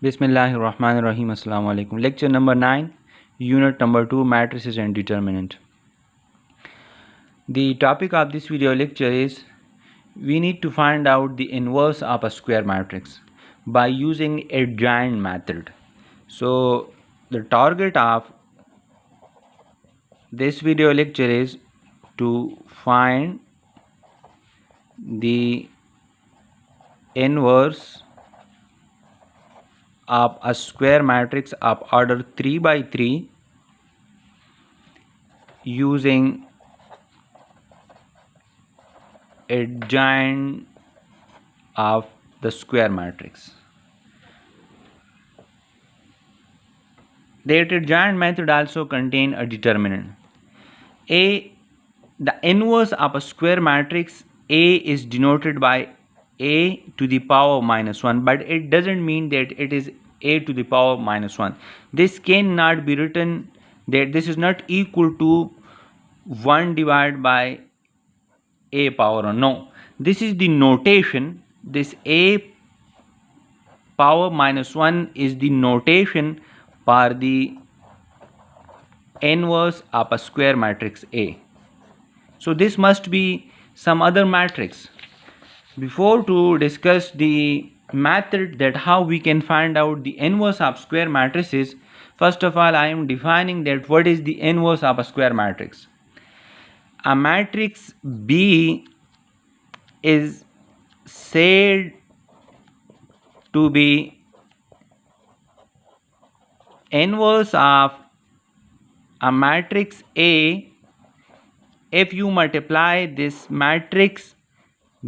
Bismillahirrahmanirrahim. Assalamu alaikum. Lecture number 9, unit number 2, matrices and determinant. The topic of this video lecture is we need to find out the inverse of a square matrix by using adjoint method. So the target of this video lecture is to find the inverse of a square matrix of order 3 by 3 using adjoint of the square matrix. The adjoint method also contain a determinant. The inverse of a square matrix A is denoted by A to the power minus 1, but it doesn't mean that it is A to the power minus 1. This cannot be written that this is not equal to 1 divided by A power 1. No, this is the notation. This A power minus 1 is the notation for the inverse of a square matrix A. So this must be some other matrix. Before to discuss the method that how we can find out the inverse of square matrices, first of all I am defining that what is the inverse of a square matrix. A matrix B is said to be inverse of a matrix A if you multiply this matrix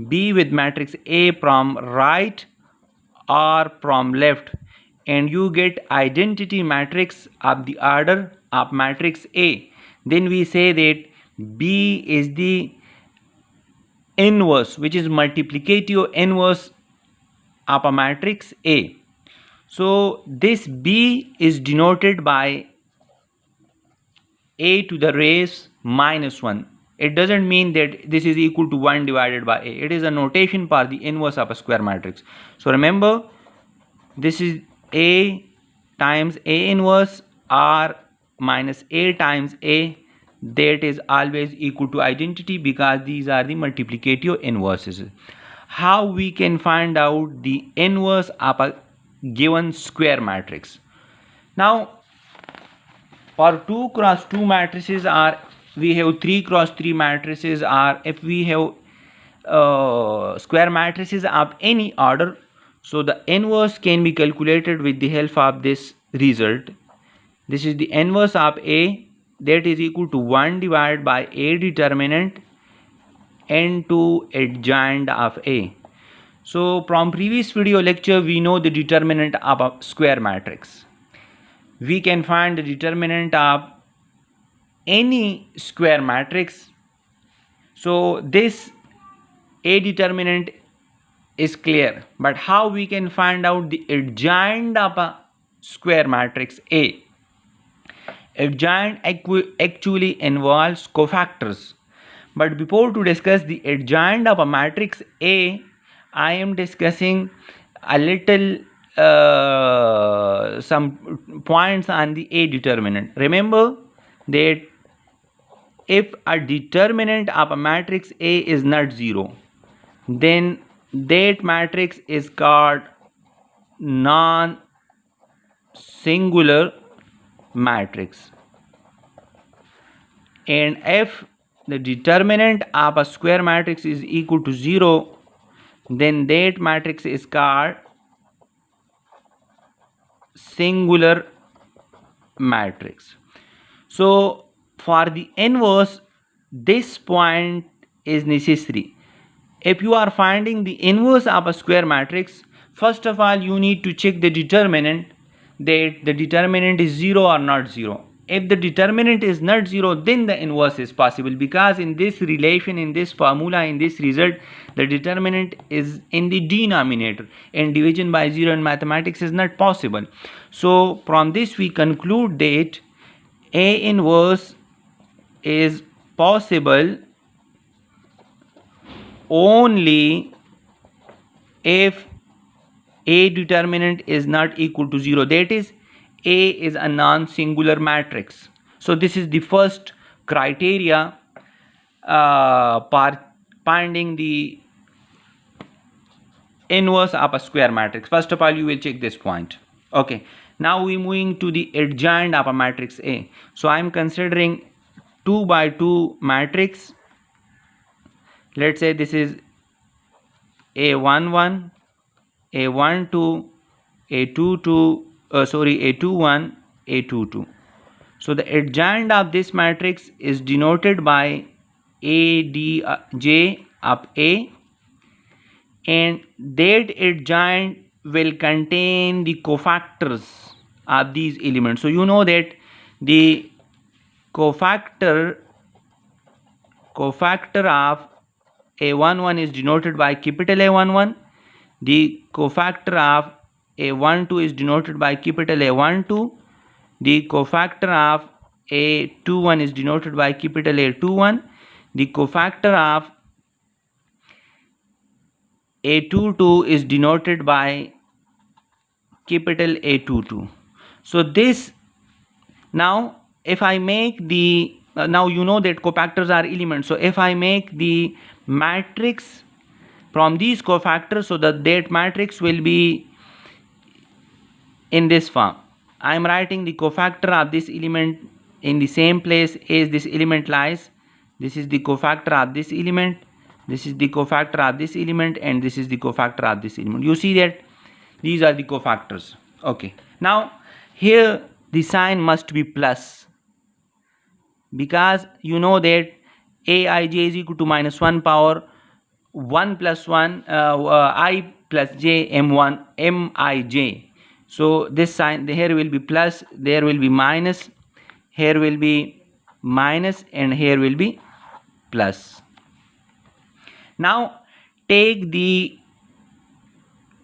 B with matrix A from right or from left, and you get identity matrix of the order of matrix A. Then we say that B is the inverse, which is multiplicative inverse of a matrix A. So this B is denoted by A to the raise minus 1. It doesn't mean that this is equal to 1 divided by A. It is a notation for the inverse of a square matrix. So remember, this is A times A inverse or minus A times A. That is always equal to identity because these are the multiplicative inverses. How we can find out the inverse of a given square matrix? Now, for 2 cross 2 matrices, or we have 3 cross 3 matrices, or if we have square matrices of any order, so the inverse can be calculated with the help of this result. This is the inverse of A, that is equal to 1 divided by A determinant into adjoint of A. So from previous video lecture we know the determinant of a square matrix. We can find the determinant of any square matrix. So this A determinant is clear, but how we can find out the adjoint of a square matrix A? Adjoint actually involves cofactors, but before to discuss the adjoint of a matrix A, I am discussing a little some points on the A determinant. Remember that if a determinant of a matrix A is not 0, then that matrix is called non-singular matrix. And if the determinant of a square matrix is equal to 0, then that matrix is called singular matrix. So for the inverse, this point is necessary. If you are finding the inverse of a square matrix, first of all you need to check the determinant, that the determinant is 0 or not 0. If the determinant is not 0, then the inverse is possible, because in this relation, in this formula, in this result, the determinant is in the denominator, and division by 0 in mathematics is not possible. So from this we conclude that A inverse is possible only if A determinant is not equal to 0. That is, A is a non-singular matrix. So this is the first criteria for finding the inverse of a square matrix. First of all, you will check this point. Okay, now we moving to the adjoint of a matrix A. So I am considering 2 by 2 matrix. Let's say this is A11, A12, A22, A21, A22. So the adjoint of this matrix is denoted by ADJ of A, and that adjoint will contain the cofactors of these elements. So you know that the cofactor of A11 is denoted by capital A11. The cofactor of A12 is denoted by capital A12. The cofactor of A21 is denoted by capital A21. The cofactor of A22 is denoted by capital A22. So this, now if I make the now you know that cofactors are elements. So if I make the matrix from these cofactors, so that matrix will be in this form. I am writing the cofactor of this element in the same place as this element lies. This is the cofactor of this element, this is the cofactor of this element, and this is the cofactor of this element. You see that these are the cofactors. Okay, now here the sign must be plus, because you know that Aij is equal to minus 1 power 1 plus 1 I plus j m1 mij. So this sign here will be plus, there will be minus, here will be minus, and here will be plus. Now take the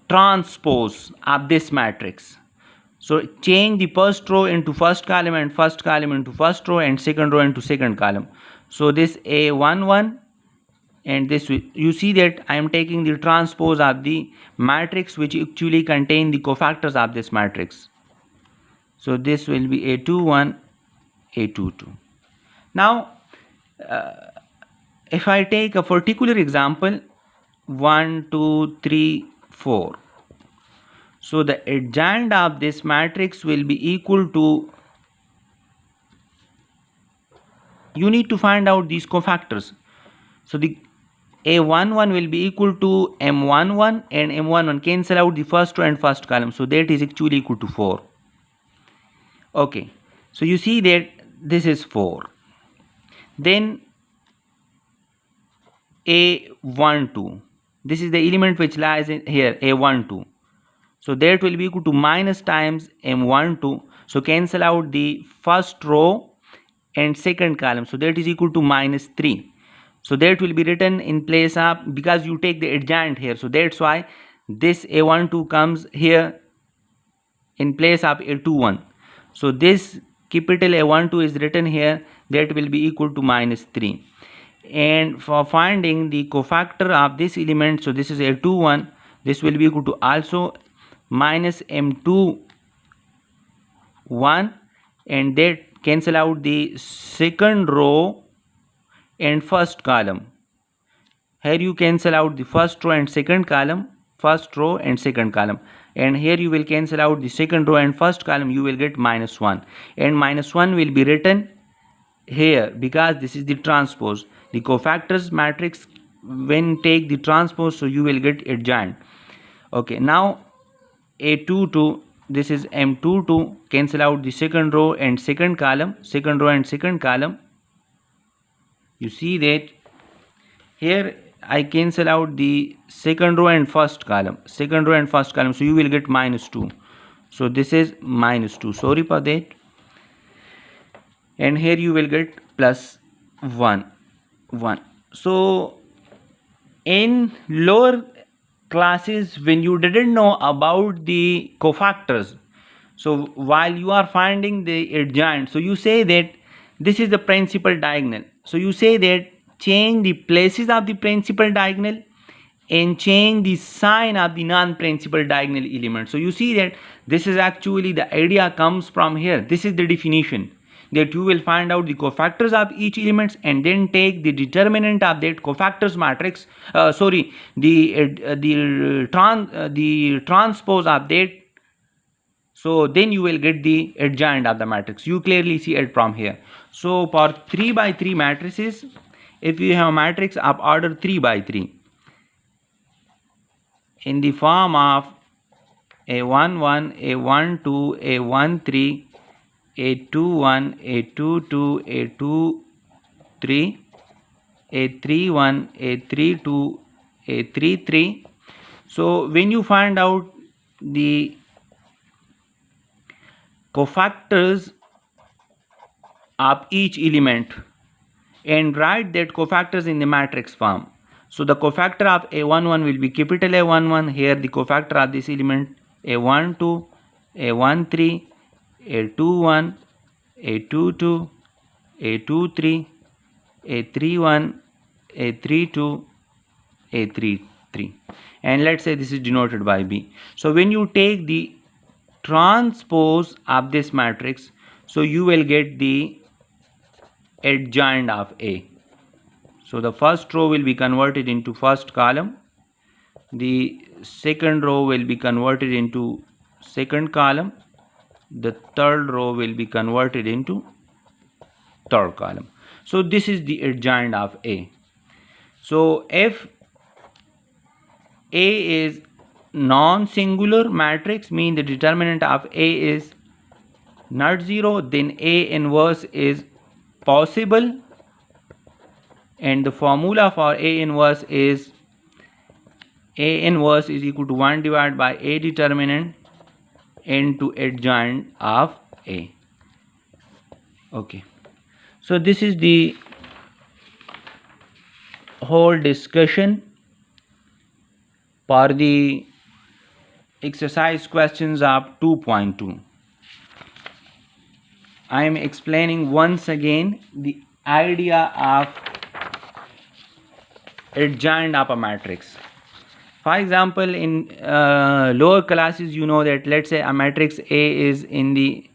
transpose of this matrix. So change the first row into first column, and first column into first row, and second row into second column. So this A11 and this, you see that I am taking the transpose of the matrix which actually contain the cofactors of this matrix. So this will be A21, A22. Now if I take a particular example, 1, 2, 3, 4. So the adjoint of this matrix will be equal to, you need to find out these cofactors. So the A11 will be equal to M11, and M11 cancel out the first row and first column. So that is actually equal to 4. Okay, so you see that this is 4. Then A12, this is the element which lies in here, A12. So that will be equal to minus times M12. So cancel out the first row and second column. So that is equal to minus 3. So that will be written in place of, because you take the adjoint here. So that's why this A12 comes here in place of A21. So this capital A12 is written here, that will be equal to minus 3. And for finding the cofactor of this element, so this is A21, this will be equal to also minus M21, and that cancel out the second row and first column. Here you cancel out the first row and second column, first row and second column, and here you will cancel out the second row and first column. You will get minus 1, and minus 1 will be written here because this is the transpose. The cofactors matrix when take the transpose, so you will get adjoint. Okay, now A22, this is M22, cancel out the second row and second column, second row and second column. You see that here I cancel out the second row and first column, second row and first column, so you will get minus 2. So this is minus 2, sorry for that, and here you will get plus 1. So in lower classes, when you didn't know about the cofactors, so while you are finding the adjoint, so you say that this is the principal diagonal. So you say that change the places of the principal diagonal and change the sign of the non-principal diagonal element. So you see that this is actually the idea comes from here. This is the definition, that you will find out the cofactors of each element and then take the determinant of that cofactors matrix, the transpose of that. So then you will get the adjoint of the matrix. You clearly see it from here. So for 3 by 3 matrices, if you have a matrix of order 3 by 3 in the form of A11, A12, A13, A21, A22, A23, A31, A32, A33. So when you find out the cofactors of each element and write that cofactors in the matrix form. So the cofactor of A11 will be capital A11. Here the cofactor of this element A12, A13, A21, A22, A23, A31, A32, A33, and let's say this is denoted by B. So when you take the transpose of this matrix, so you will get the adjoint of A. So the first row will be converted into first column, the second row will be converted into second column, the third row will be converted into third column. So this is the adjoint of A. So if A is non-singular matrix, mean the determinant of A is not 0, then A inverse is possible, and the formula for A inverse is A inverse is equal to 1 divided by A determinant into adjoint of A. Okay, so this is the whole discussion for the exercise questions of 2.2. I am explaining once again the idea of adjoint of a matrix. For example, in lower classes, you know that let's say a matrix A is in the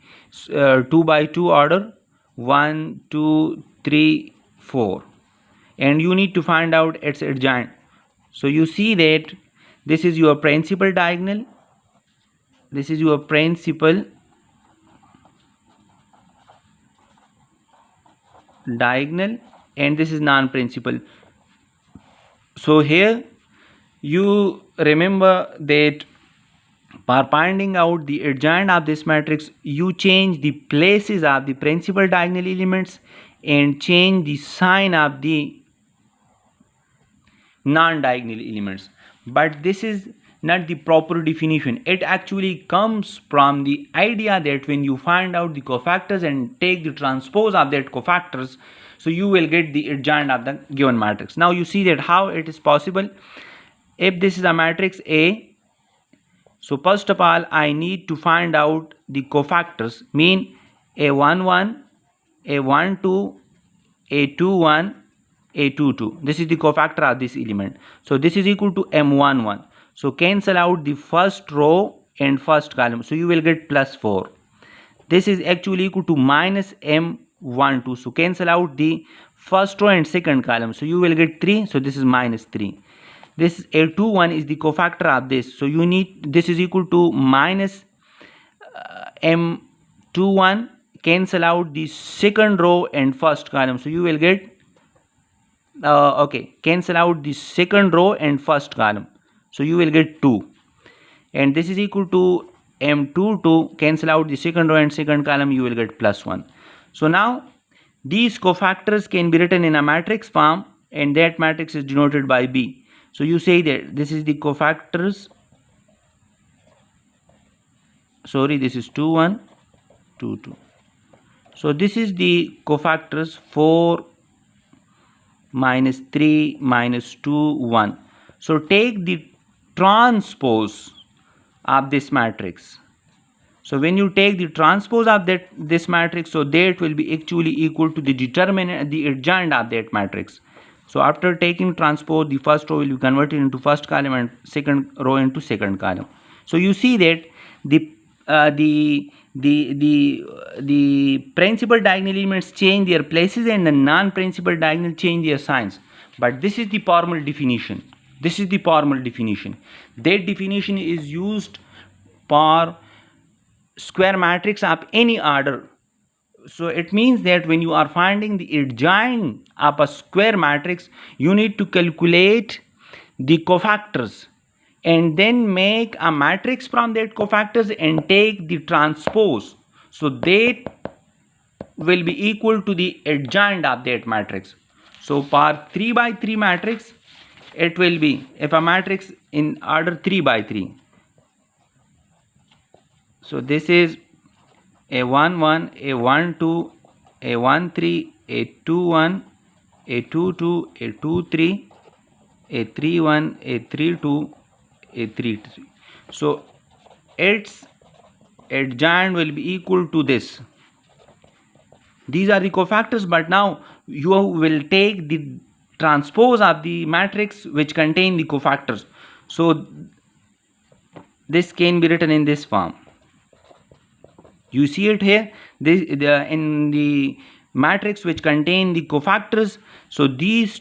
2 by 2 order, 1, 2, 3, 4, and you need to find out its adjoint. So you see that this is your principal diagonal, this is your principal diagonal, and this is non-principal. So here you remember that for finding out the adjoint of this matrix, you change the places of the principal diagonal elements and change the sign of the non-diagonal elements. But this is not the proper definition. It actually comes from the idea that when you find out the cofactors and take the transpose of that cofactors, so you will get the adjoint of the given matrix. Now you see that how it is possible. If this is a matrix A, so first of all I need to find out the cofactors, mean A11, A12, A21, A22. This is the cofactor of this element. So this is equal to M11. So cancel out the first row and first column. So you will get plus 4. This is actually equal to minus M12. So cancel out the first row and second column. So you will get 3. So this is minus 3. This A21 is the cofactor of this. So you need, this is equal to minus M21. Cancel out the second row and first column. So you will get cancel out the second row and first column, so you will get 2, and this is equal to M22. Cancel out the second row and second column, you will get plus 1. So now these cofactors can be written in a matrix form, and that matrix is denoted by B. So you say that this is the cofactors, this is 2 1 2 2. So this is the cofactors 4 minus 3 minus 2 1. So take the transpose of this matrix. So when you take the transpose of this matrix, so that will be actually equal to the determinant, the adjoint of that matrix. So after taking transpose, the first row will be converted into first column and second row into second column. So you see that the the principal diagonal elements change their places and the non-principal diagonal change their signs. But this is the formal definition. This is the formal definition. That definition is used for square matrix of any order. So it means that when you are finding the adjoint of a square matrix, you need to calculate the cofactors and then make a matrix from that cofactors and take the transpose. So that will be equal to the adjoint of that matrix. So for 3 by 3 matrix, it will be, if a matrix in order 3 by 3. So this is a 1 1, a 1 2, a 1 3, a 2 1, a 2 2, a 2 3, a 3 1, a 3 2, a 3 3. So its adjoint will be equal to this. These are the cofactors, but now you will take the transpose of the matrix which contain the cofactors. So this can be written in this form. You see it here, in the matrix which contain the cofactors. So these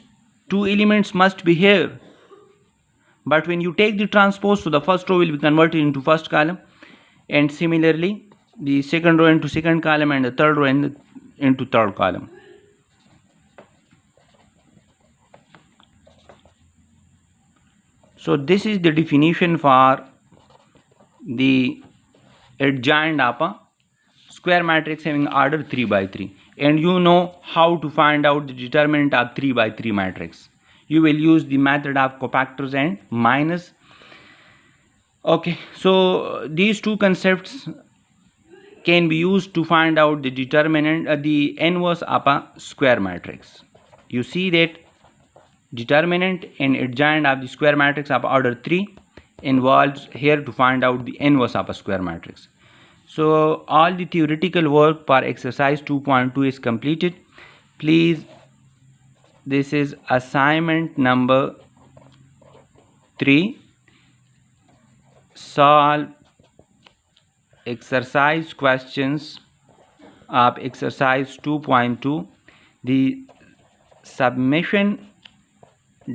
two elements must be here. But when you take the transpose, so the first row will be converted into first column, and similarly the second row into second column and the third row into third column. So this is the definition for the adjoint of a square matrix having order 3 by 3, and you know how to find out the determinant of 3 by 3 matrix. You will use the method of cofactors and minus. Okay, so these two concepts can be used to find out the determinant, the inverse of a square matrix. You see that determinant and adjoint of the square matrix of order 3 involves here to find out the inverse of a square matrix. So all the theoretical work for exercise 2.2 is completed. Please, this is assignment number 3. Solve exercise questions of exercise 2.2. The submission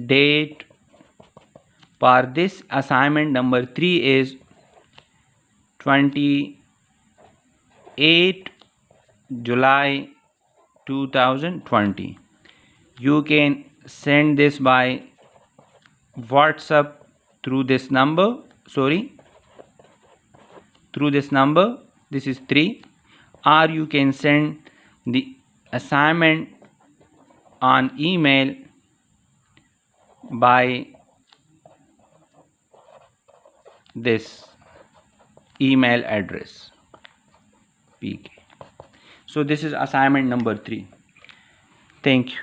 date for this assignment number 3 is 28 July 2020. You can send this by WhatsApp through this number, through this number, this is 3, or you can send the assignment on email by this email address pk. So this is assignment number 3. Thank you.